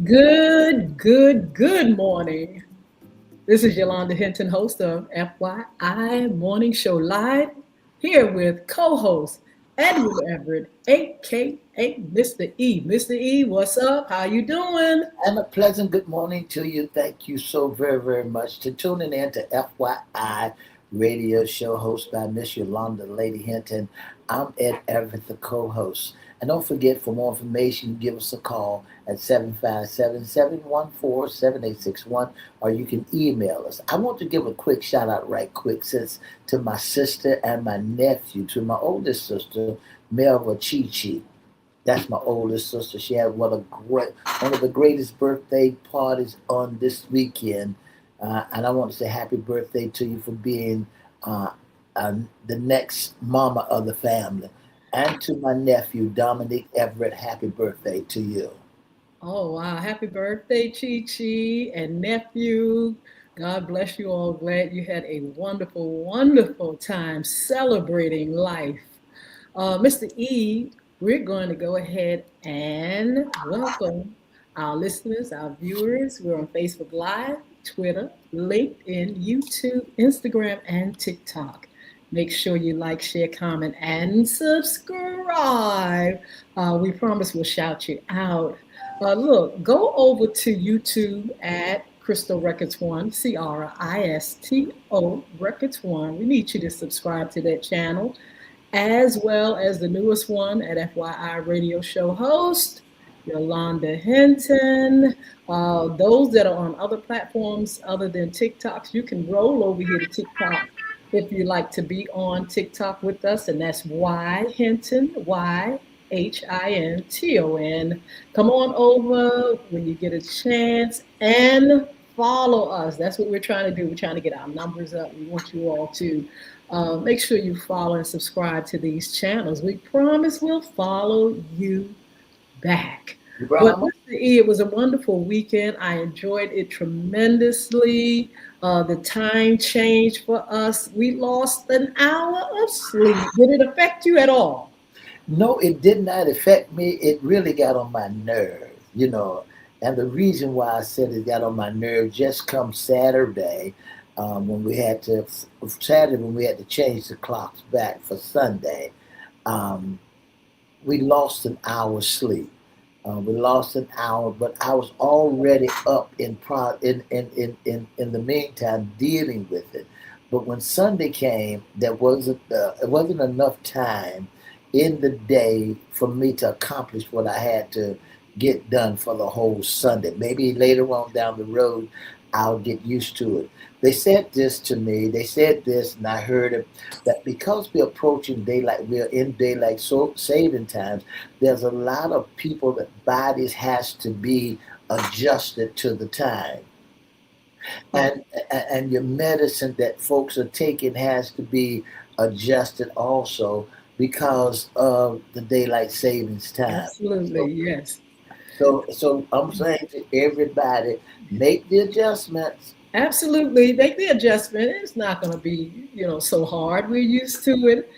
Good morning. This is Yolanda Hinton, host of FYI Morning Show Live, here with co-host Edward Everett, aka Mr. E. Mr. E, what's up? How you doing? And a pleasant good morning to you. Thank you so very, very much to tuning in to FYI radio show hosted by Miss Yolanda Lady Hinton. I'm Ed Everett, the co-host. And don't forget, for more information, give us a call at 757-714-7861, or you can email us. I want to give a quick shout out right quick since to my sister and my nephew, to my oldest sister, Melva Chi Chi. That's my oldest sister. She had one of the greatest birthday parties on this weekend, and I want to say happy birthday to you for being uh, the next mama of the family, and to my nephew Dominic Everett. Happy birthday to you. Oh wow, happy birthday, Chi Chi and nephew. God bless you all. Glad you had a wonderful time celebrating life. Mr. E, we're going to go ahead and welcome our listeners, our viewers. We're on Facebook Live, Twitter, LinkedIn, YouTube, Instagram, and TikTok. Make sure you like, share, comment, and subscribe. We promise we'll shout you out. Look, go over to YouTube at Crystal Records One, Cristo Records One. We need you to subscribe to that channel, as well as the newest one at FYI Radio Show host, Yolanda Hinton. Those that are on other platforms other than TikToks, you can roll over here to TikTok if you like to be on TikTok with us, and that's Y Hinton, YHINTON. Come on over when you get a chance and follow us. That's what we're trying to do. We're trying to get our numbers up. We want you all to make sure you follow and subscribe to these channels. We promise we'll follow you back. But Brahma? Mr. E, it was a wonderful weekend. I enjoyed it tremendously. The time changed for us. We lost an hour of sleep. Did it affect you at all? No, it did not affect me. It really got on my nerve. And the reason why I said it got on my nerve just come Saturday, when we had to change the clocks back for Sunday. Um, we lost an hour's sleep. We lost an hour, but I was already up in the meantime dealing with it. But when Sunday came, it wasn't enough time in the day for me to accomplish what I had to get done for the whole Sunday. Maybe later on down the road, I'll get used to it. They said this to me. They said this, and I heard it, that because we're in daylight saving times. There's a lot of people that bodies has to be adjusted to the time, Oh, and your medicine that folks are taking has to be adjusted also because of the daylight savings time. absolutely, So, yes. so I'm saying to everybody, make the adjustments. Absolutely, make the adjustment. It's not going to be, so hard. We're used to it.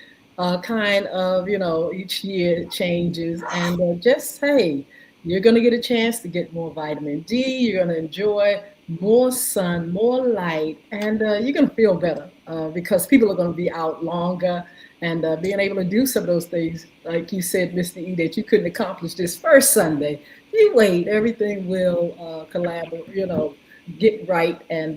Kind of, each year it changes, and just hey, you're going to get a chance to get more vitamin D. You're going to enjoy more sun, more light, and you're going to feel better because people are going to be out longer and being able to do some of those things, like you said, Mr. E, that you couldn't accomplish this first Sunday. You wait, everything will collaborate, get right, and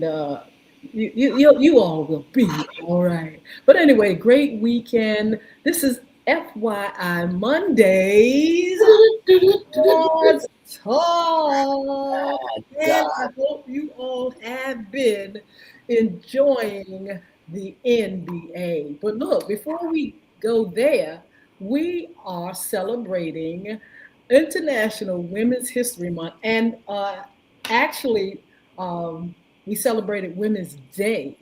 you all will be all right. But anyway, great weekend. This is FYI Mondays Sports Talk, and I God. hope you all have been enjoying the NBA. But look, before we go there, we are celebrating International Women's History Month, and actually, um, we celebrated Women's Day,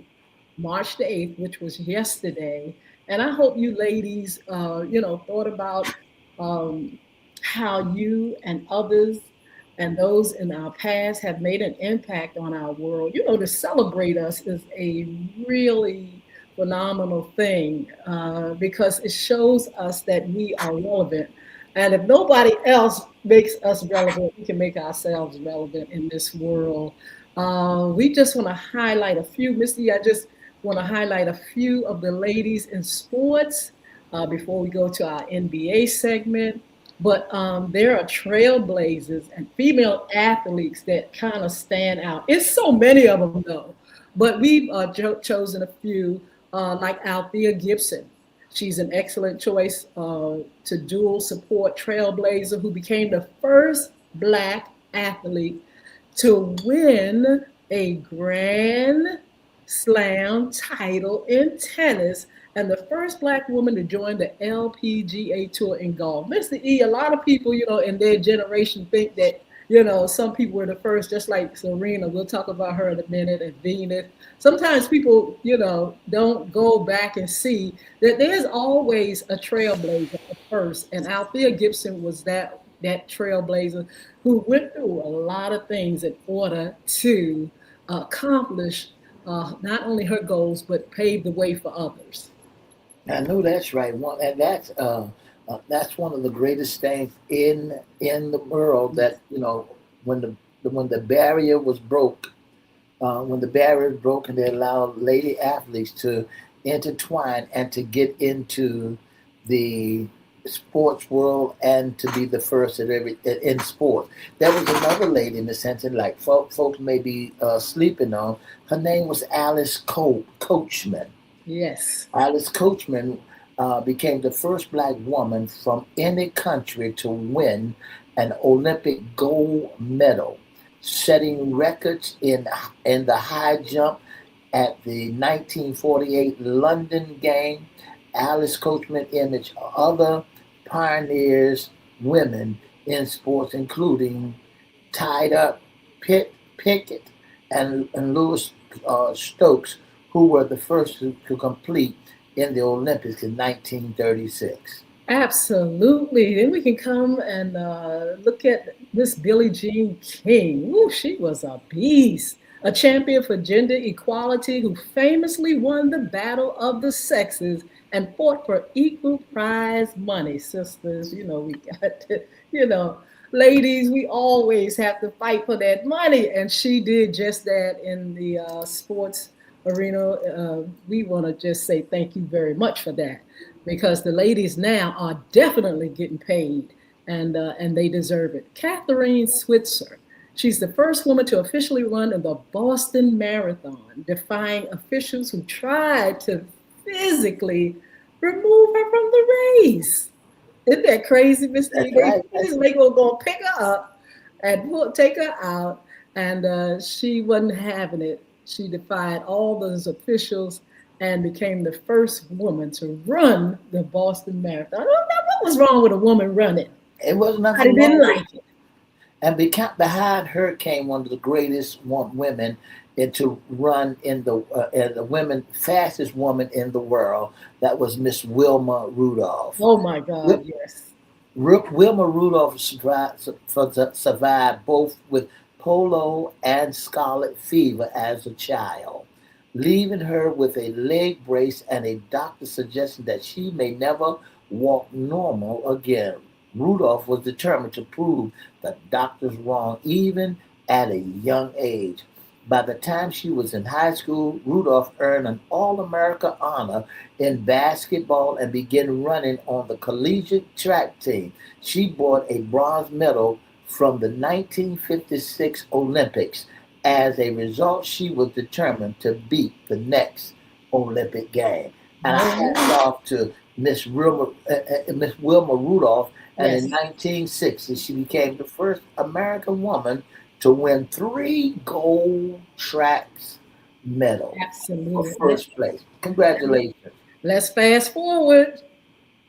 March the 8th, which was yesterday. And I hope you ladies, thought about um, how you and others and those in our past have made an impact on our world. To celebrate us is a really phenomenal thing because it shows us that we are relevant. And if nobody else, makes us relevant. We can make ourselves relevant in this world. We just want to highlight a few, Misty. I just want to highlight a few of the ladies in sports before we go to our NBA segment. But there are trailblazers and female athletes that kind of stand out. It's so many of them, though. But we've chosen a few, like Althea Gibson. She's an excellent choice to dual support trailblazer who became the first Black athlete to win a Grand Slam title in tennis and the first Black woman to join the LPGA Tour in golf. Mr. E, a lot of people, in their generation think that, some people were the first, just like Serena. We'll talk about her in a minute, and Venus. Sometimes people, don't go back and see that there's always a trailblazer at first. And Althea Gibson was that trailblazer who went through a lot of things in order to accomplish not only her goals, but pave the way for others. I know that's right. And that's one of the greatest things in the world. That when the barrier was broke, when the barrier broke, and they allowed lady athletes to intertwine and to get into the sports world and to be the first at every in sport. There was another lady in the sense, and like folks may be sleeping on. Her name was Coachman. Yes, Alice Coachman became the first Black woman from any country to win an Olympic gold medal, setting records in the high jump at the 1948 London game. Alice Coachman imaged other pioneers, women in sports, including tied up Pickett and Louis Stokes, who were the first to complete in the Olympics in 1936. absolutely. Then we can come and look at Miss Billie Jean King. Ooh, she was a beast, a champion for gender equality who famously won the battle of the sexes and fought for equal prize money. Sisters, we got to, you know, ladies, we always have to fight for that money. And she did just that in the sports arena. We want to just say thank you very much for that because the ladies now are definitely getting paid and they deserve it. Catherine Switzer. She's the first woman to officially run in the Boston Marathon, defying officials who tried to physically remove her from the race. Isn't that crazy, Mr. That's E? right. They just make her go pick her up and take her out, and she wasn't having it. She defied all those officials and became the first woman to run the Boston Marathon. What was wrong with a woman running? It was I nothing didn't wrong with. like it. And behind her came one of the greatest women to run in the women fastest woman in the world. That was Miss Wilma Rudolph. Oh my God, yes. Wilma Rudolph survived both with polio and scarlet fever as a child, leaving her with a leg brace and a doctor suggesting that she may never walk normal again. Rudolph was determined to prove the doctors wrong even at a young age. By the time she was in high school, Rudolph earned an All America honor in basketball and began running on the collegiate track team. She brought a bronze medal from the 1956 Olympics. As a result, she was determined to beat the next Olympic game. And I hats Oh, off to Miss Wilma Rudolph. And in yes, 1960, she became the first American woman to win three gold tracks medals for absolutely. first place. Congratulations. Let's fast forward.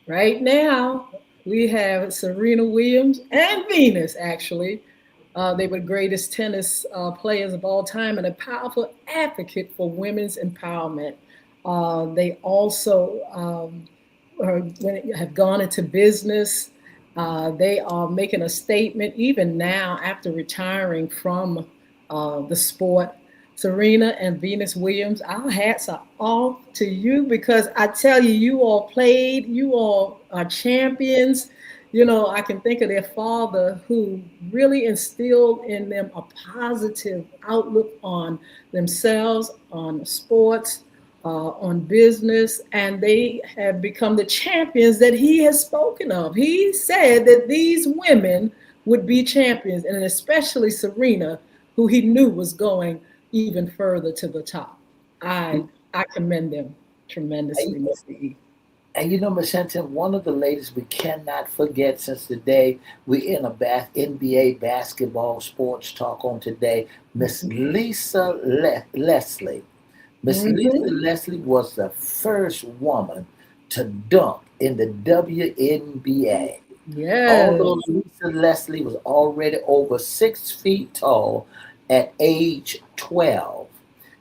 Right now, we have Serena Williams and Venus, actually. They were the greatest tennis players of all time and a powerful advocate for women's empowerment. They also have gone into business. They are making a statement even now after retiring from the sport. Serena and Venus Williams, our hats are off to you because I tell you, you all played, you all are champions. I can think of their father who really instilled in them a positive outlook on themselves, on sports, on business, and they have become the champions that he has spoken of. He said that these women would be champions, and especially Serena, who he knew was going even further to the top. I I commend them tremendously, Mr. E. And Miss Hinton, one of the ladies we cannot forget since the day we in a NBA basketball sports talk on today, Miss Lisa Leslie. Miss Lisa Mm-hmm. Leslie was the first woman to dunk in the WNBA. Although Yes, Lisa Leslie was already over 6 feet tall at age 12,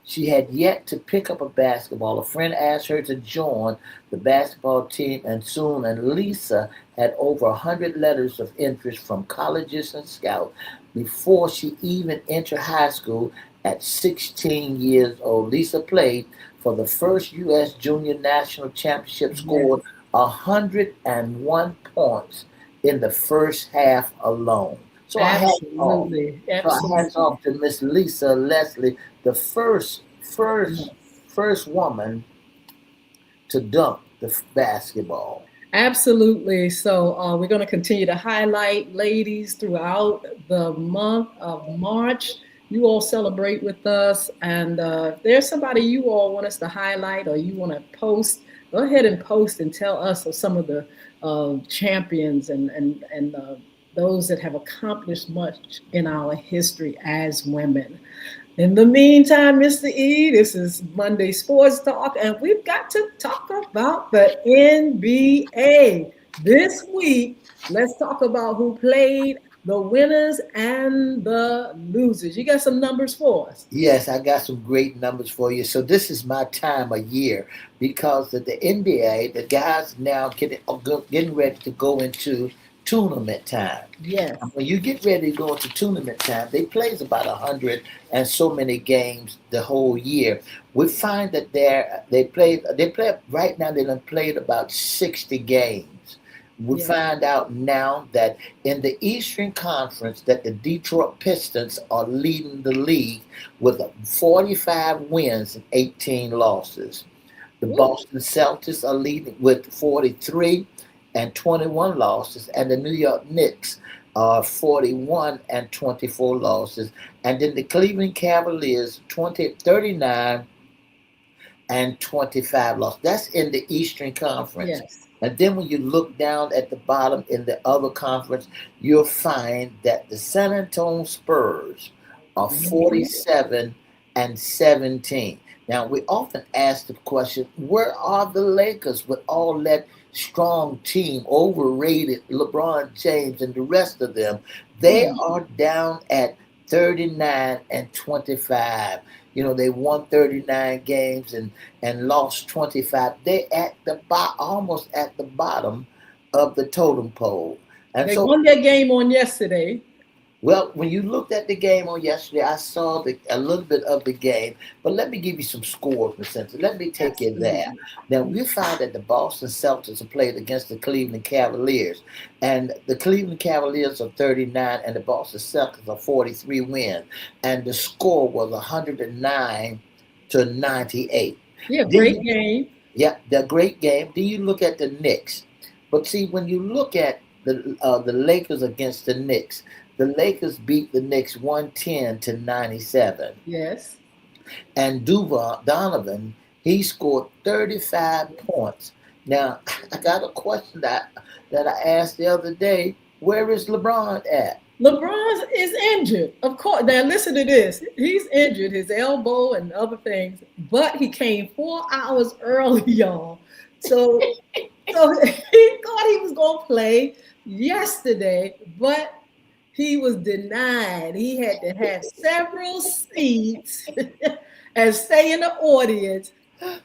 she had yet to pick up a basketball. A friend asked her to join the basketball team, and soon, and Lisa had over 100 letters of interest from colleges and scouts before she even entered high school at 16 years old. Lisa played for the first U.S. Junior National Championship, yes, scored 101 points in the first half alone. So I hats off. absolutely, So I hats absolutely. off to Miss Lisa Leslie, the Yes. first woman to dunk the basketball. Absolutely. So we're going to continue to highlight ladies throughout the month of March. You all celebrate with us, and if there's somebody you all want us to highlight or you want to post, go ahead and post and tell us of some of the champions and those that have accomplished much in our history as women. In the meantime, Mr. E, this is Monday Sports Talk, and we've got to talk about the NBA. This week, let's talk about who played, the winners and the losers. You got some numbers for us? Yes, I got some great numbers for you. So this is my time of year because the NBA, the guys now getting ready to go into tournament time. Yes. And when you get ready to go into tournament time, they plays about 100 and so many games the whole year. We find that they play right now. They done played about 60 games. We Yes. find out now that in the Eastern Conference that the Detroit Pistons are leading the league with 45 wins and 18 losses. The Ooh, Boston Celtics are leading with 43 and 21 losses, and the New York Knicks are 41 and 24 losses. And then the Cleveland Cavaliers 39 and 25 losses. That's in the Eastern Conference. yes. And then when you look down at the bottom in the other conference, you'll find that the San Antonio Spurs are Mhm. 47 and 17. Now, we often ask the question, where are the Lakers with all that strong team, overrated LeBron James and the rest of them? They Hmm. are down at 39 and 25. They won 39 games and lost 25. They at almost at the bottom of the totem pole. And They so, won their game on yesterday. well, when you looked at the game on yesterday, I saw a little bit of the game. But let me give you some scores, Miss Cynthia. Let me take you there. Absolutely. Now, we found that the Boston Celtics have played against the Cleveland Cavaliers. And the Cleveland Cavaliers are 39 and the Boston Celtics are 43 wins. And the score was 109 to 98. Yeah, Then great you game. Yeah, the great game. Then you look at the Knicks, but see when you look at the Lakers against the Knicks, the Lakers beat the Knicks 110 to 97, Yes. and Duval Donovan he scored 35 points. Now I got a question that I asked the other day. Where is LeBron at? LeBron is injured. Of course. Now listen to this. He's injured, his elbow and other things, but he came 4 hours early, y'all. So so he thought he was gonna play yesterday, but he was denied. He had to have several seats and stay in the audience.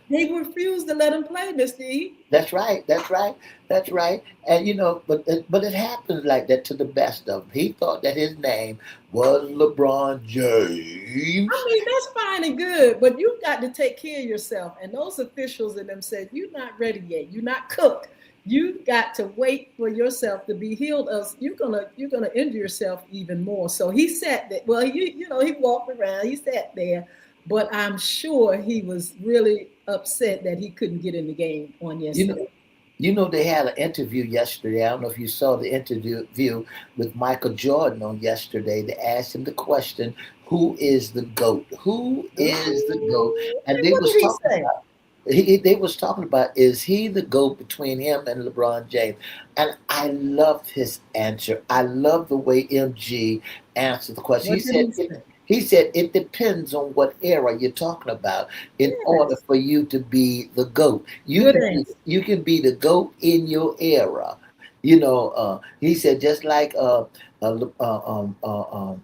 They refused to let him play, Mr. E. That's right. That's right. That's right. And but it happens like that to the best of them. He thought that his name was LeBron I James. mean, that's fine and good, but you've got to take care of yourself. And those officials and them said, you're not ready yet. You're not cooked. You got to wait for yourself to be healed, else you're gonna injure yourself even more. So he sat there. Well, he walked around, he sat there, but I'm sure he was really upset that he couldn't get in the game on You yesterday. know, they had an interview yesterday. I don't know if you saw the interview with Michael Jordan on yesterday. They asked him the question, "Who is the goat? Who is the goat?" And And they what was did he talking say? about. They was talking about, is he the GOAT between him and LeBron James? And I loved his answer. I love the way MG answered the question. What did he say? He said it depends on what era you're talking about in order Yes, for you to be the GOAT. good answer. You can be the GOAT in your era. He said just like uh, uh, um, uh, um,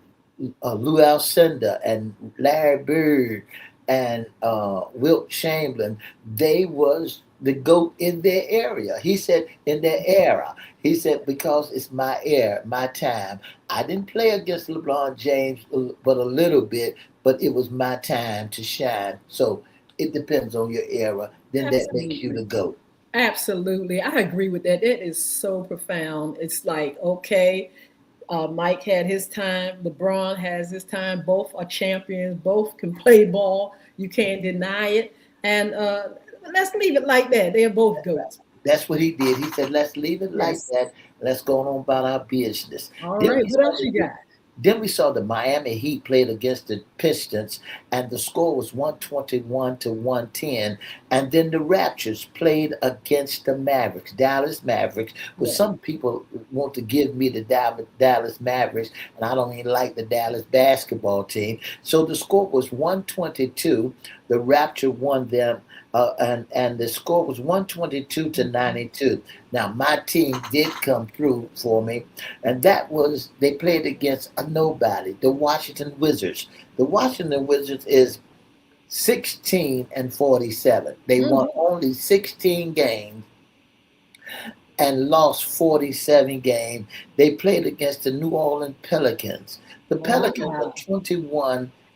Lou Alcindor and Larry Bird and Wilt Chamberlain, they was the GOAT in their area. He said in their era. He said because it's my era, my time. I didn't play against LeBron James, but a little bit, but it was my time to shine. So it depends on your era. Then that makes you Absolutely. the GOAT. Absolutely. I agree with that. That is so profound. It's like, okay, Mike had his time, LeBron has his time. Both are champions, both can play ball. You can't deny it. And let's leave it like that. They're both GOATs. That's what he did. He said, "Let's leave it like Yes. that. Let's go on about our business." All Then right. we What saw else you the got? then we saw the Miami Heat played against the Pistons, and the score was 121 to 110. And then the Raptors played against the Mavericks, Dallas Mavericks. But Yeah. some people want to give me the Dallas Mavericks, and I don't even like the Dallas basketball team. So the score was 122. The Rapture won them, and the score was 122 to Mhm. 92. Now my team did come through for me, and that was they played against a nobody, the Washington Wizards. The Washington Wizards is 16-47. They won Mhm. only 16 games and lost 47 games. They played against the New Orleans Pelicans. The Pelicans are Wow.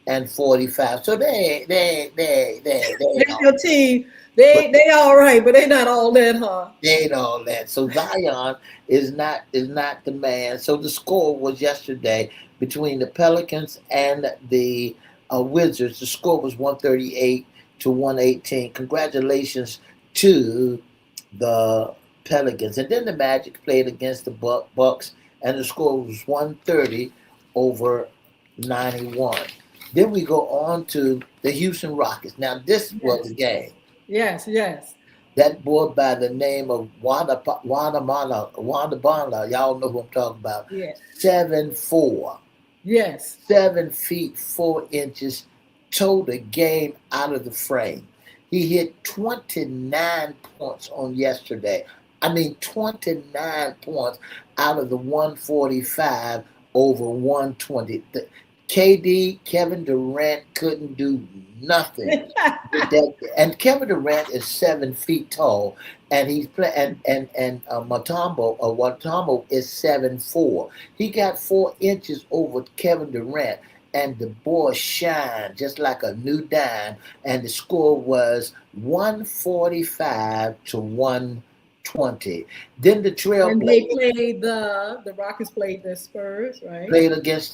21-45. So they ain't That's all, your team. but They all right, but they not all that, huh? they ain't all that. So Zion is not the man. So the score was yesterday between the Pelicans and the Wizards. The score was 138 to 118. Congratulations to the Pelicans. And then the Magic played against the Bucks, and the score was 130 over 91. Then we go on to the Houston Rockets. Now this was Yes. a game. Yes. Yes. That boy by the name of Wanda Bala, y'all know who I'm talking about. Yeah. 7'4", Yes. 7 feet 4 inches, towed the game out of the frame. He hit 29 points on yesterday. I mean, 29 points out of the 145 over 120. KD, Kevin Durant couldn't do nothing with that. And Kevin Durant is 7 feet tall, and he's play and Matambo is 7'4". He got 4 inches over Kevin Durant, and the boy shined just like a new dime. And the score was 145 to 120. Then the And they Trailblazers played the Rockets played the Spurs, right? played against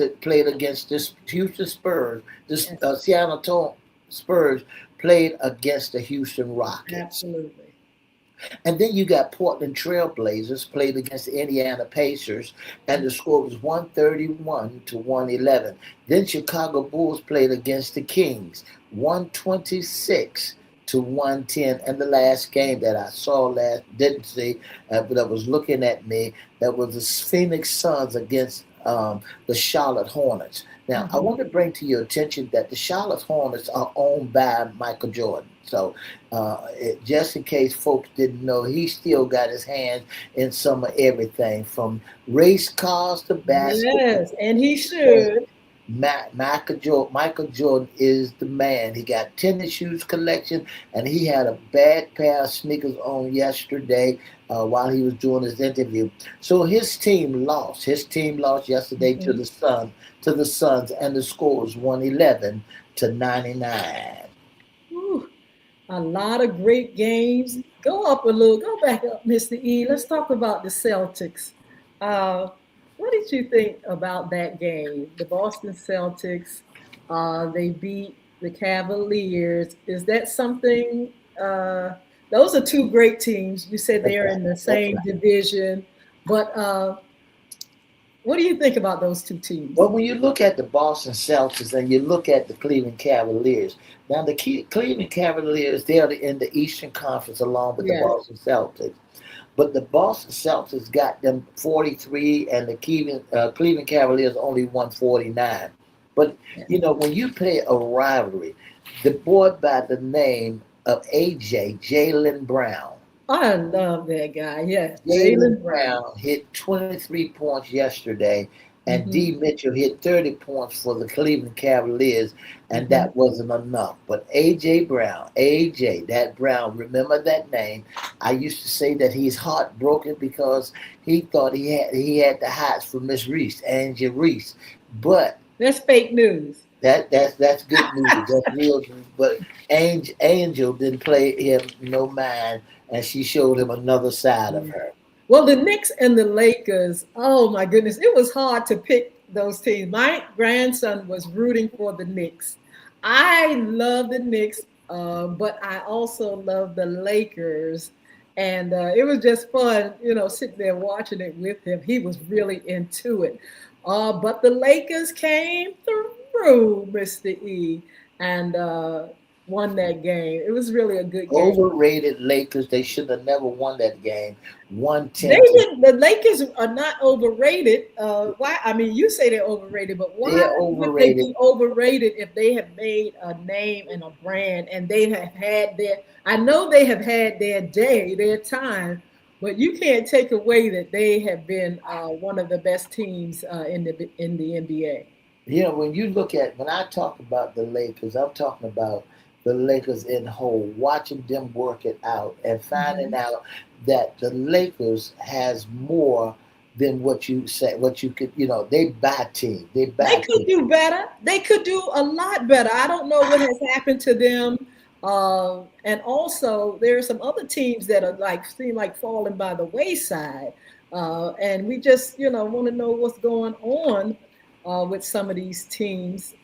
this Houston Spurs. This Yes, Seattle Spurs played against the Houston Rockets. absolutely. And then you got Portland Trailblazers played against the Indiana Pacers, and the score was 131 to 111. Then Chicago Bulls played against the Kings, 126 to 110. And the last game that I saw didn't see, but that was looking at me, that was the Phoenix Suns against the Charlotte Hornets. Now, I Mhm. want to bring to your attention that the Charlotte Hornets are owned by Michael Jordan. So just in case folks didn't know, he still got his hands in some of everything from race cars to Yes, basketball. and he should. Michael Jordan is the man. He got tennis shoes collection, and he had a bad pair of sneakers on yesterday while he was doing his interview. So his team lost. His team lost yesterday to Mhm. the Suns, and the score was 111 to 99. Whew. A lot of great games. Go up a little, go back up, Mr. E. Let's talk about the Celtics. Uh, what did you think about that game? The Boston Celtics, they beat the Cavaliers. Is that something? Those are two great teams. You said That's they're right. in the That's same right. division, but what do you think about those two teams? Well, when you look at the Boston Celtics and you look at the Cleveland Cavaliers, now the Cleveland Cavaliers, they are in the Eastern Conference along with the Yes. Boston Celtics. But the Boston Celtics got them 43, and the Cleveland Cavaliers only won 49. But, when you play a rivalry, the boy by the name of AJ, Jalen Brown, I love that guy. Yes, Jalen Jalen Brown. Brown hit 23 points yesterday, and Hmm. D. Mitchell hit 30 points for the Cleveland Cavaliers, and Hmm. that wasn't enough. But A.J. Brown, A.J., that Brown, remember that name. I used to say that he's heartbroken because he thought he had the hots for Miss Reese, Angie Reese. But That's fake news. that's good news. That's real news. But Angel didn't play him no mind, and she showed him another side of Yeah. her. Well, the Knicks and the Lakers, oh my goodness, it was hard to pick those teams. My grandson was rooting for the Knicks. I love the Knicks, but I also love the Lakers. And it was just fun, sitting there watching it with him. He was really into it. But the Lakers came through, Mr. E, and won that game. It was really a good game. Overrated Lakers. They should have never won that game. They 110 to didn't. The Lakers are not overrated. Why? I mean, you say they're overrated, but why they're would they overrated. be overrated if they have made a name and a brand and they have had their? I know they have had their day, their time, but you can't take away that they have been one of the best teams in the NBA. When I talk about the Lakers, I'm talking about the Lakers in whole, watching them work it out and finding Mhm. out that the Lakers has more than what you say, what you could, they buy team. They They buy could team. do better. They could do a lot better. I don't know what has happened to them. And also, there are some other teams that are like seem like falling by the wayside. And we just, want to know what's going on with some of these teams.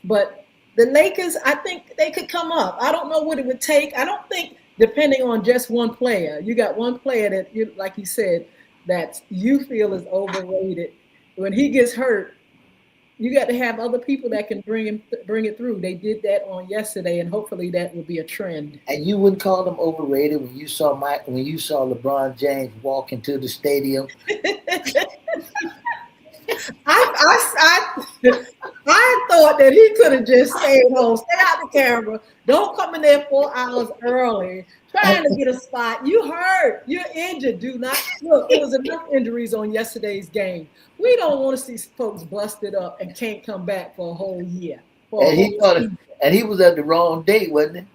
But the Lakers, I think they could come up. I don't know what it would take. I don't think depending on just one player. You got one player that you, like you said, that you feel is overrated. When he gets hurt, you got to have other people that can bring it through. They did that on yesterday, and hopefully that will be a trend. And you wouldn't call them overrated when you saw LeBron James walk into the stadium. I thought that he could have just stayed home, stay out the camera, don't come in there 4 hours early, trying to get a spot. You hurt, you're injured. Do not look. It was enough injuries on yesterday's game. We don't want to see folks busted up and can't come back for a whole year, for a And whole he thought, season. and he was at the wrong date, wasn't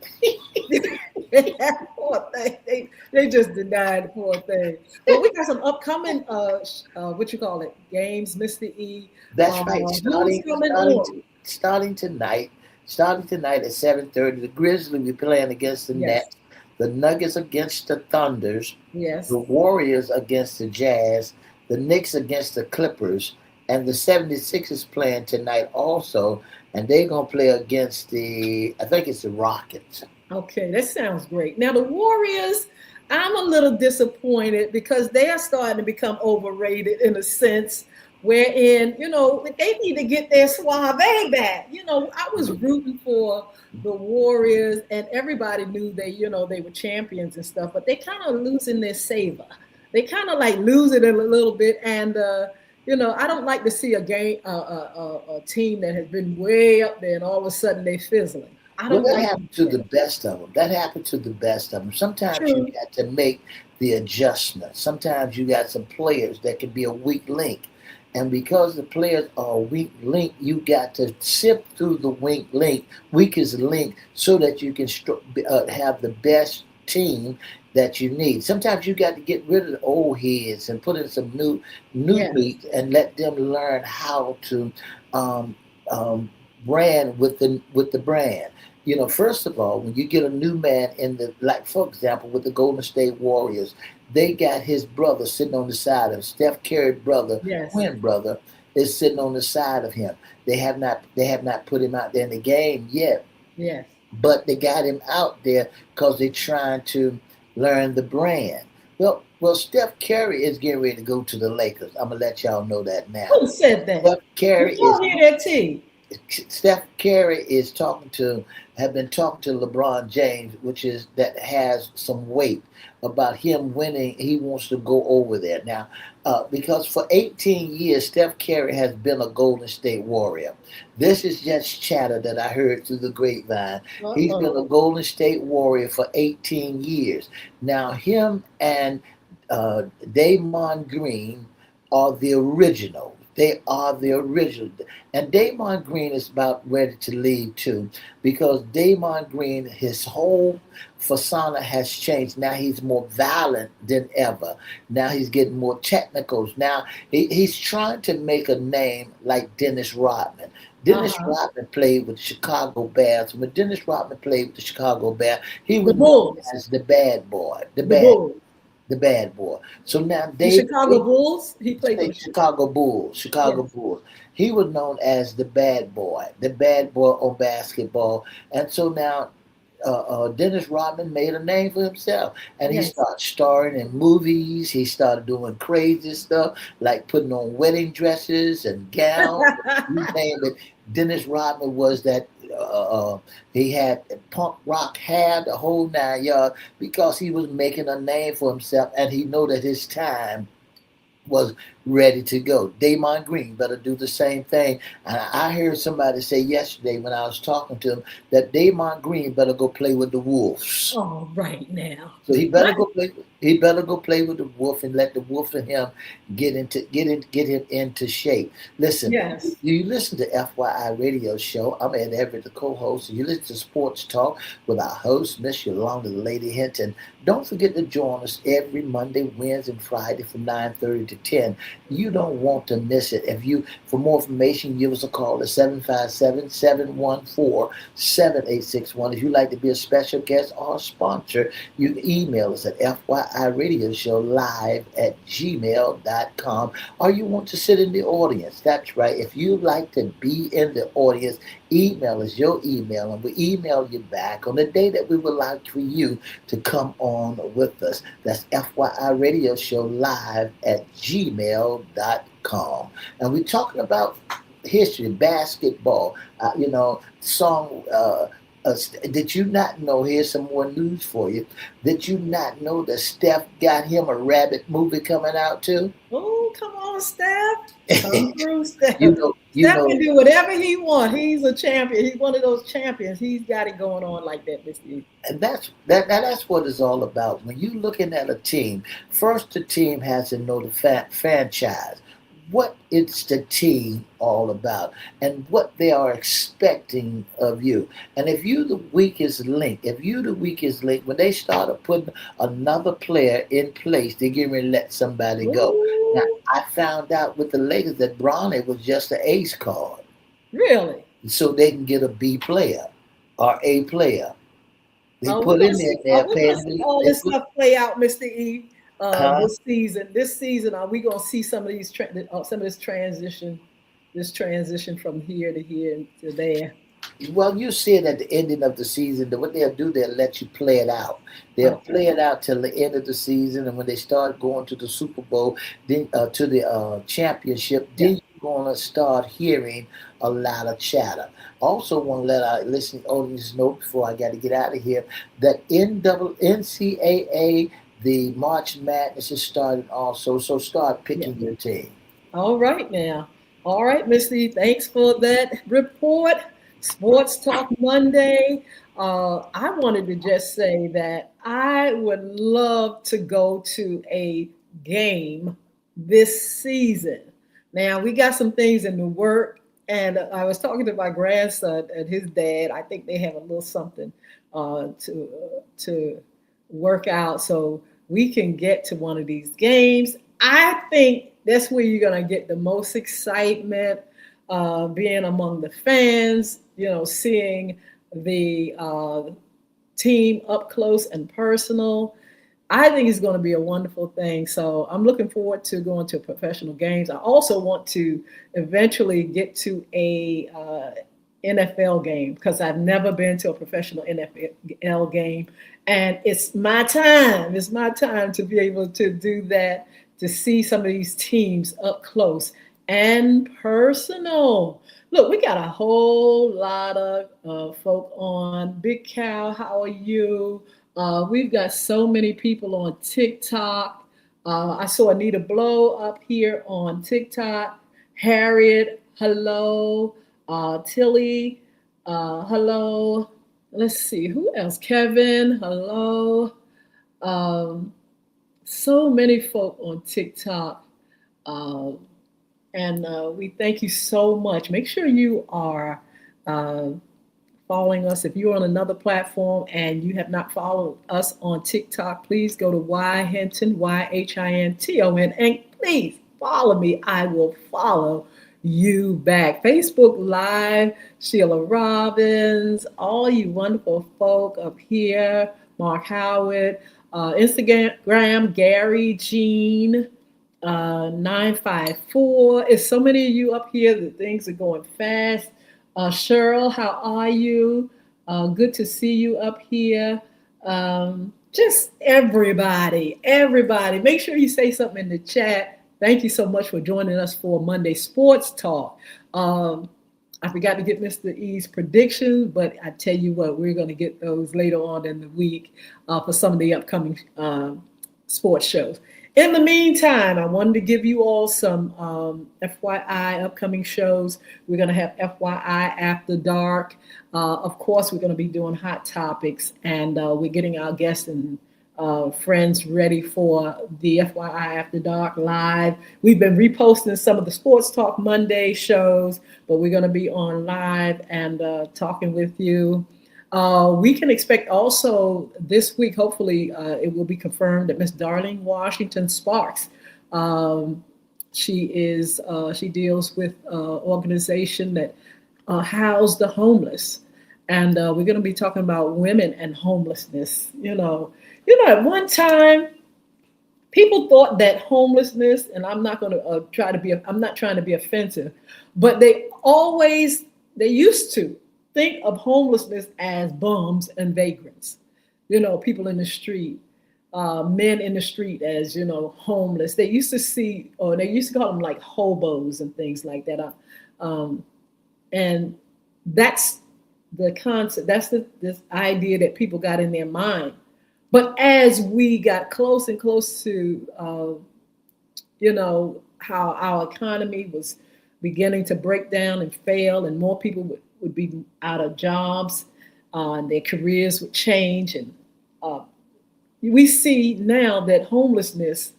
Poor thing. They just denied the poor thing. But we got some upcoming what you call it games, Mr. E. That's right. Who's coming on? Starting tonight. Starting tonight at 7:30. The Grizzlies will be playing against the Yes, Nets. The Nuggets against the Thunders. The yes. Warriors against the Jazz. The Knicks against the Clippers. And the 76ers playing tonight also. And they're gonna play against I think it's the Rockets. Okay, that sounds great. Now the Warriors, I'm a little disappointed because they are starting to become overrated in a sense, wherein they need to get their suave back. I was rooting for the Warriors, and everybody knew they were champions and stuff, but they kind of losing their savor. They kind of like lose it a little bit, and I don't like to see a game, a team that has been way up there, and all of a sudden they fizzling. I Well, don't that like happened to the best of them. That happened to the best of them. Sometimes you true. got to make the adjustment. Sometimes you got some players that can be a weak link. And because the players are a weak link, you got to sift through the weakest link, so that you can have the best team that you need. Sometimes you got to get rid of the old heads and put in some new Yes. meat and let them learn how to um, um, brand with the brand. First of all, when you get a new man in the, like for example, with the Golden State Warriors, they got his brother sitting on the side of him. Steph Curry's brother, Yes. twin brother, is sitting on the side of him. They have not put him out there in the game yet, Yes. but they got him out there because they're trying to learn the brand. Well, Steph Curry is getting ready to go to the Lakers. I'm gonna let y'all know that now. Who said that? Steph Curry Did is y'all hear that, T? Steph Curry is have been talking to LeBron James, which is that has some weight about him winning. He wants to go over there now, because for 18 years Steph Curry has been a Golden State Warrior. This is just chatter that I heard through the grapevine. He's been a Uh-oh. Golden State Warrior for 18 years. Now, him and Damon Green are the original. They are the original. And Damon Green is about ready to leave too, because Damon Green, his whole persona has changed. Now he's more violent than ever. Now he's getting more technicals. Now he's trying to make a name like Dennis Rodman. Dennis Uh-huh. Rodman played with the Chicago Bears. When Dennis Rodman played with the Chicago Bears, he The was known Bulls. as the bad boy, The Bulls. the bad boy. So now The Chicago Bulls. He played for say the Chicago Bulls, Chicago Yes. Bulls. He was known as the bad boy on basketball. And so now Dennis Rodman made a name for himself, and he Yes. started starring in movies. He started doing crazy stuff like putting on wedding dresses and gowns. You name it. Dennis Rodman was that. He had punk rock hair, the whole 9 yards, because he was making a name for himself, and he knew that his time was ready to go. Damon Green better do the same thing. And I heard somebody say yesterday when I was talking to him that Damon Green better go play with the Wolves. All right now. So he better go play. He better go play with the Wolf and let the Wolf and him get him into shape. Listen, Yes. you listen to FYI Radio Show. I'm Ed Everett, the co-host. You listen to Sports Talk with our host, Miss Yolanda Lady Hinton. Don't forget to join us every Monday, Wednesday, and Friday from 9:30 to 10. You don't want to miss it. For more information, give us a call at 757-714-7861. If you'd like to be a special guest or a sponsor, you can email us at FYIRadiosHowLive@gmail.com, or you want to sit in the audience. That's right. If you'd like to be in the audience, email us your email, and we email you back on the day that we would like for you to come on with us. That's FYI Radio Show Live at gmail.com. And we're talking about history, basketball, song. Did you not know? Here's some more news for you. Did you not know that Steph got him a Rabbit movie coming out too? Oh, come on, Steph. Come through, Steph. You Steph know, can do whatever he wants. He's a champion. He's one of those champions. He's got it going on like that, Mr. E. and that's what it's all about. When you're looking at a team, first the team has to know the franchise, what it's the team all about, and what they are expecting of you. And if you're the weakest link, when they started putting another player in place, they're getting ready to let somebody go. Now, Ooh, I found out with the Lakers that Bronny was just an ace card, really? so they can get a B player or A player. They We're put gonna in there, see. they're We're gonna paying see me. all They this put, stuff play out, Mr. E. huh? This season. This season, are we gonna see some of some of this transition from here to here and to there? Well, you see it at the ending of the season. What they'll do, they'll let you play it out. They'll Okay. play it out till the end of the season, and when they start going to the Super Bowl, then to the championship, Yeah. then you're gonna start hearing a lot of chatter. Also, want to let our listening audience know before I got to get out of here that NCAA, the March Madness is starting also. So start Yeah. picking your team. All right now. All right, Missy. Thanks for that report. Sports Talk Monday. I wanted to just say that I would love to go to a game this season. Now we got some things in the work, and I was talking to my grandson and his dad. I think they have a little something to work out so we can get to one of these games. I think that's where you're going to get the most excitement, being among the fans, seeing the team up close and personal. I think it's going to be a wonderful thing. So I'm looking forward to going to professional games. I also want to eventually get to a NFL game because I've never been to a professional NFL game, and it's my time. It's my time to be able to do that, to see some of these teams up close and personal. Look, we got a whole lot of folk on. Big Cow, how are you? We've got so many people on TikTok. I saw Anita Blow up here on TikTok. Harriet, hello. Tilly, hello. Let's see, who else? Kevin, hello. Um, so many folk on TikTok. Uh, and we thank you so much. Make sure you are uh, following us. If you're on another platform and you have not followed us on TikTok, please go to Y Hinton, YHINTON, and please follow me. I will follow you back. Facebook Live, Sheila Robbins, all you wonderful folk up here, Mark Howard, Instagram, Gary Jean. 954. It's so many of you up here that things are going fast. Cheryl, how are you? Good to see you up here. Just everybody. Make sure you say something in the chat. Thank you so much for joining us for Monday Sports Talk. I forgot to get Mr. E's predictions, but I tell you what, we're going to get those later on in the week for some of the upcoming sports shows. In the meantime, I wanted to give you all some FYI upcoming shows. We're going to have FYI After Dark. Of course, we're going to be doing Hot Topics, and we're getting our guests and friends ready for the FYI After Dark live. We've been reposting some of the Sports Talk Monday shows, but we're going to be on live and talking with you. We can expect also this week, hopefully it will be confirmed that Miss Darlene Washington Sparks, she deals with organization that house the homeless. And we're going to be talking about women and homelessness. At one time, people thought that homelessness, and I'm not going to I'm not trying to be offensive, but they used to think of homelessness as bums and vagrants, people in the street, men in the street as, homeless. They used to call them like hobos and things like that. And that's the concept, that's this idea that people got in their mind. But as we got close and close to, how our economy was beginning to break down and fail, and more people would be out of jobs, and their careers would change. And we see now that homelessness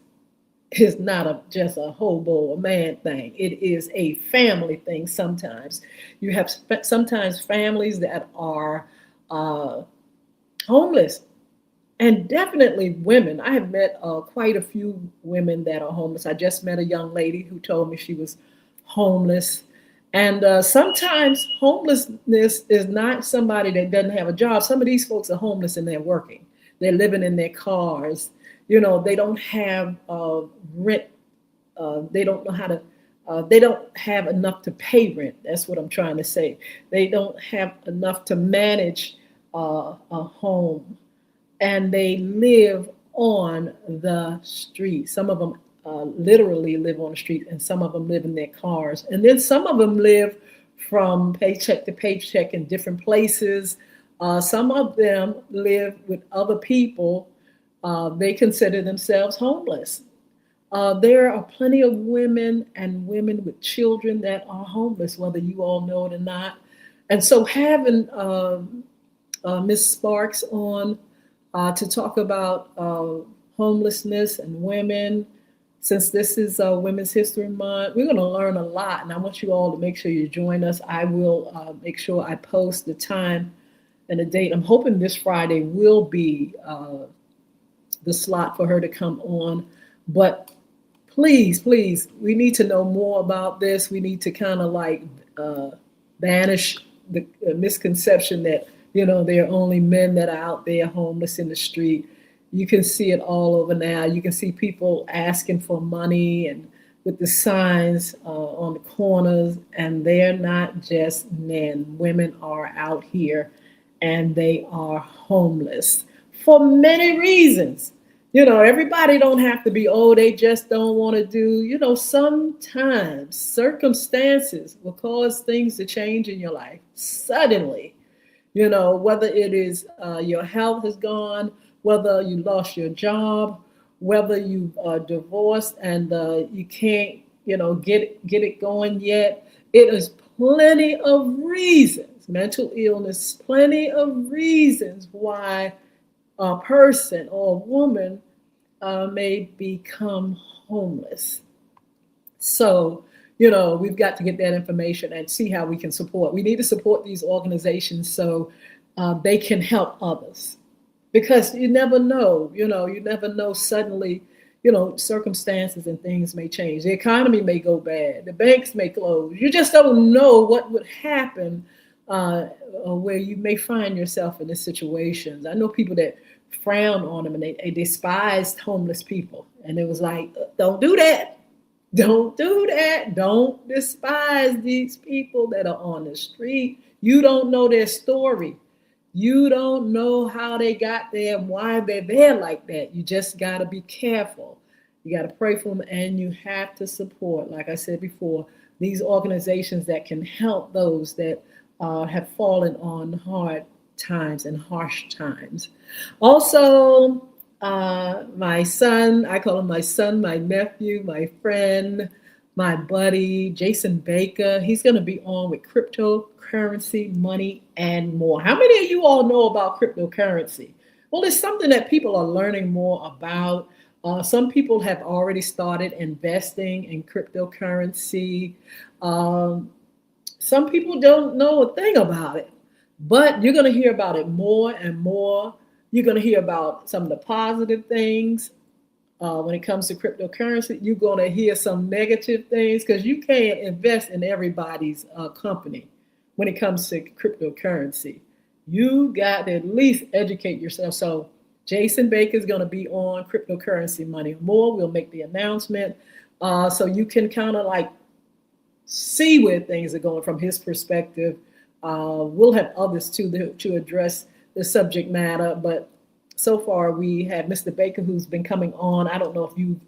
is not just a hobo or man thing. It is a family thing sometimes. You have sometimes families that are homeless, and definitely women. I have met quite a few women that are homeless. I just met a young lady who told me she was homeless. And sometimes homelessness is not somebody that doesn't have a job. Some of these folks are homeless and they're working. They're living in their cars. They don't have rent. They don't know how to, they don't have enough to pay rent. That's what I'm trying to say. They don't have enough to manage a home. And they live on the street. Some of them literally live on the street, and some of them live in their cars. And then some of them live from paycheck to paycheck in different places. Some of them live with other people. They consider themselves homeless. There are plenty of women and women with children that are homeless, whether you all know it or not. And so having Ms. Sparks on to talk about homelessness and women, since this is Women's History Month, we're going to learn a lot, and I want you all to make sure you join us. I will make sure I post the time and the date. I'm hoping this Friday will be the slot for her to come on. But please, we need to know more about this. We need to kind of banish the misconception that There are only men that are out there homeless in the street. You can see it all over now. You can see people asking for money and with the signs on the corners, and they're not just men. Women are out here and they are homeless for many reasons. Everybody don't have to be, oh, they just don't want to do, sometimes circumstances will cause things to change in your life suddenly. Whether it is your health is gone, whether you lost your job, whether you are divorced and you can't, get it going yet. It is plenty of reasons, mental illness, plenty of reasons why a person or a woman may become homeless. So, we've got to get that information and see how we can support. We need to support these organizations so they can help others. Because you never know, you never know suddenly, circumstances and things may change. The economy may go bad. The banks may close. You just don't know what would happen where you may find yourself in these situations. I know people that frown on them and they despised homeless people. And it was like, don't do that. Don't do that. Don't despise these people that are on the street. You don't know their story. You don't know how they got there and why they're there like that. You just got to be careful. You got to pray for them and you have to support, like I said before, these organizations that can help those that have fallen on hard times and harsh times. Also, my son, I call him my son, my nephew, my friend, my buddy, Jason Baker. He's going to be on with cryptocurrency, money, and more. How many of you all know about cryptocurrency? Well, it's something that people are learning more about. Some people have already started investing in cryptocurrency. Some people don't know a thing about it, but you're going to hear about it more and more. You're going to hear about some of the positive things when it comes to cryptocurrency. You're going to hear some negative things because you can't invest in everybody's company when it comes to cryptocurrency. You got to at least educate yourself. So Jason Baker is going to be on cryptocurrency, money, more. We'll make the announcement so you can kind of like see where things are going from his perspective. We'll have others too to address the subject matter, but so far we have Mr. Baker who's been coming on. I don't know if you've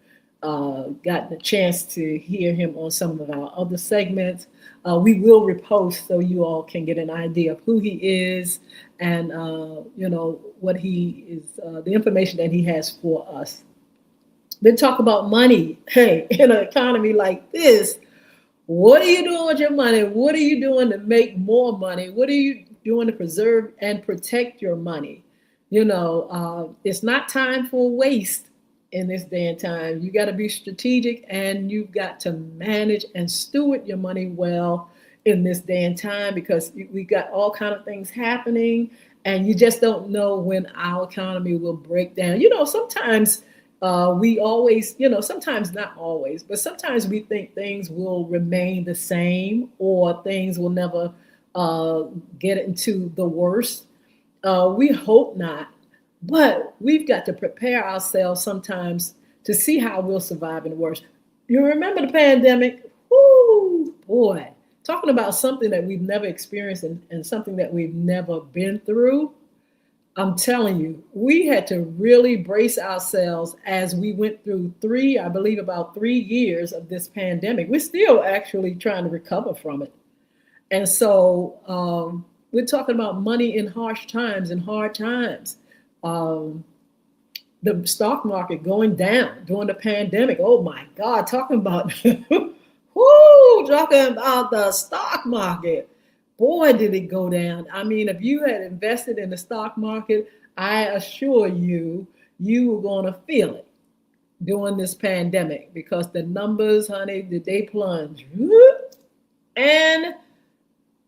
gotten a chance to hear him on some of our other segments. We will repost so you all can get an idea of who he is and what he is, the information that he has for us. Then talk about money. Hey, in an economy like this, what are you doing with your money? What are you doing to make more money? What are you doing to preserve and protect your money? It's not time for waste in this day and time. You got to be strategic and you've got to manage and steward your money well in this day and time because we got all kind of things happening and you just don't know when our economy will break down. Sometimes we always, sometimes not always, but sometimes we think things will remain the same or things will never get into the worst. We hope not, but we've got to prepare ourselves sometimes to see how we'll survive in the worst. You remember the pandemic? Whoo, boy, talking about something that we've never experienced and something that we've never been through. I'm telling you, we had to really brace ourselves as we went through about 3 years of this pandemic. We're still actually trying to recover from it. And so we're talking about money in harsh times and hard times. The stock market going down during the pandemic. Oh my God, talking about the stock market. Boy, did it go down. I mean, if you had invested in the stock market, I assure you, you were going to feel it during this pandemic because the numbers, honey, they plunged. And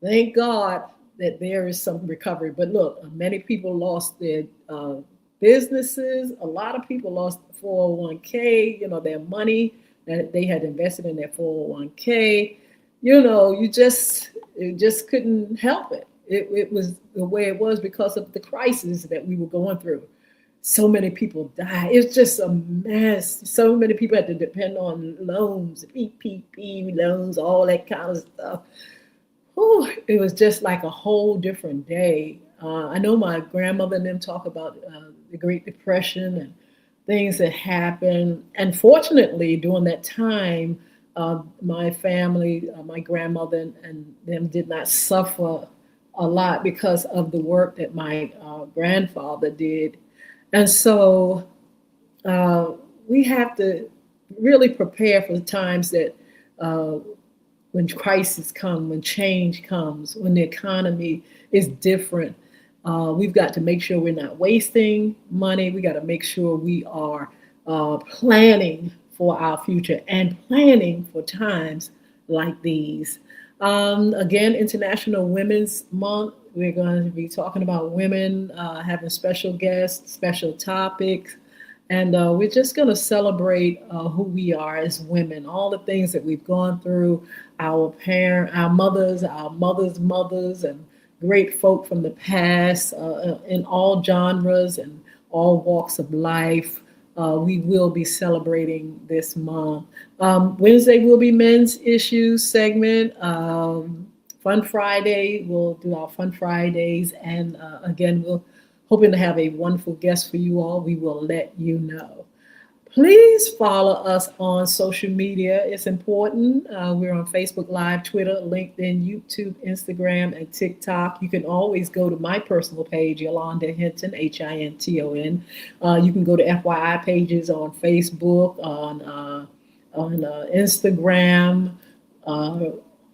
thank God that there is some recovery. But look, many people lost their businesses. A lot of people lost 401k, their money that they had invested in their 401k. You just couldn't help it. It was the way it was because of the crisis that we were going through. So many people died. It's just a mess. So many people had to depend on loans, PPP loans, all that kind of stuff. Whew, it was just like a whole different day. I know my grandmother and them talk about the Great Depression and things that happened. And fortunately, during that time, my family, my grandmother and them did not suffer a lot because of the work that my grandfather did. And so uh, we have to really prepare for the times that uh, when crisis come, when change comes, when the economy is different. We've got to make sure we're not wasting money. We got to make sure we are planning for our future and planning for times like these. Again, International Women's Month. We're going to be talking about women, having special guests, special topics, and we're just going to celebrate who we are as women, all the things that we've gone through, our mothers' mothers, and great folk from the past in all genres and all walks of life. We will be celebrating this month. Wednesday will be Men's Issues segment. Fun Friday, we'll do our Fun Fridays. And again, we'll hoping to have a wonderful guest for you all. We will let you know. Please follow us on social media. It's important. We're on Facebook Live, Twitter, LinkedIn, YouTube, Instagram, and TikTok. You can always go to my personal page, Yolanda Hinton, Hinton. You can go to FYI pages on Facebook, on Instagram, uh,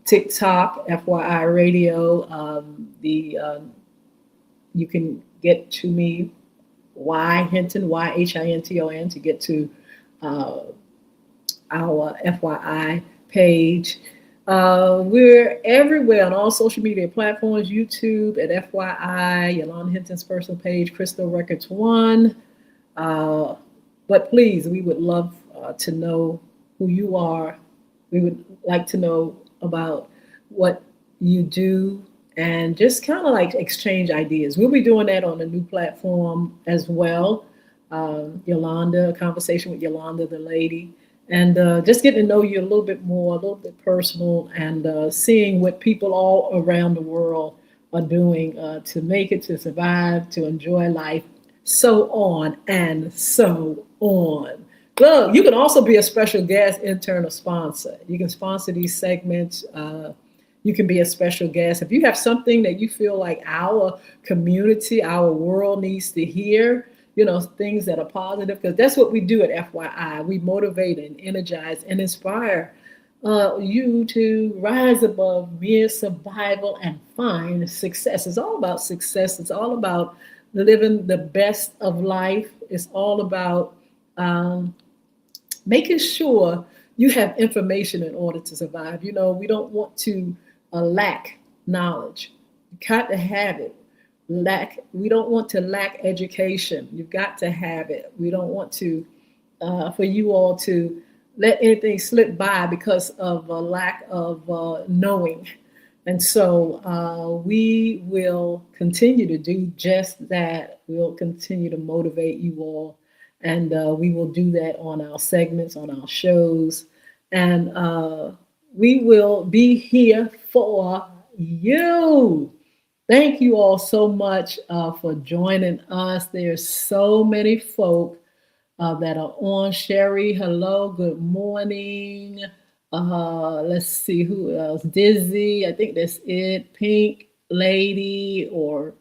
TikTok, FYI Radio. The You can get to me, Y Hinton, Hinton, to get to uh, our FYI page. We're everywhere on all social media platforms, YouTube at FYI, Yolanda Hinton's personal page, Crystal Records One. Uh, but please, we would love to know who you are. We would like to know about what you do and just kind of like exchange ideas. We'll be doing that on a new platform as well. Yolanda, a conversation with Yolanda, the lady, and just getting to know you a little bit more, a little bit personal, and seeing what people all around the world are doing to make it, to survive, to enjoy life, so on and so on. Look, you can also be a special guest, intern, or sponsor. You can sponsor these segments. You can be a special guest. If you have something that you feel like our community, our world needs to hear, things that are positive, because that's what we do at FYI. We motivate and energize and inspire you to rise above mere survival and find success. It's all about success. It's all about living the best of life. It's all about making sure you have information in order to survive. We don't want to lack knowledge. You got to have it. We don't want to lack education. You've got to have it. We don't want to for you all to let anything slip by because of a lack of knowing. And so we will continue to do just that. We'll continue to motivate you all. And we will do that on our segments, on our shows. And we will be here for you. Thank you all so much for joining us. There's so many folk that are on. Sherry, hello, good morning. Let's see who else. Dizzy, I think that's it. Pink Lady, or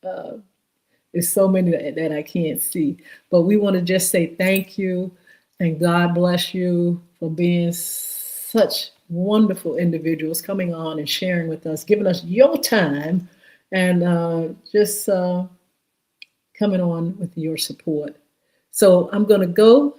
there's so many that I can't see. But we want to just say thank you and God bless you for being such wonderful individuals, coming on and sharing with us, giving us your time, and just coming on with your support. So I'm going to go.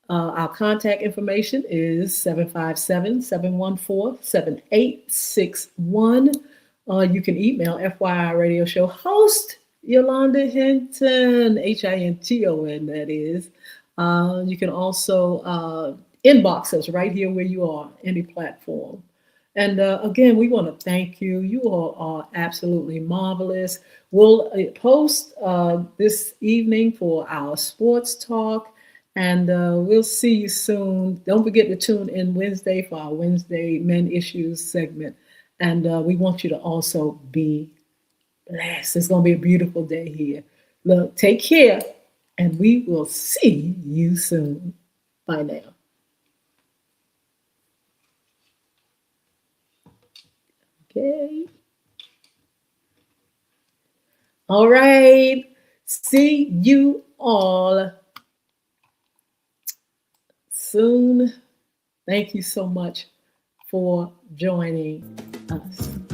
Our contact information is 757-714-7861. You can email FYI Radio Show host Yolanda Hinton, Hinton, that is. You can also inbox us right here where you are, any platform. And again, we want to thank you. You all are absolutely marvelous. We'll post this evening for our sports talk, and we'll see you soon. Don't forget to tune in Wednesday for our Wednesday Men Issues segment. And we want you to also be blessed. It's going to be a beautiful day here. Look, take care, and we will see you soon. Bye now. Okay. All right. See you all soon. Thank you so much for joining us.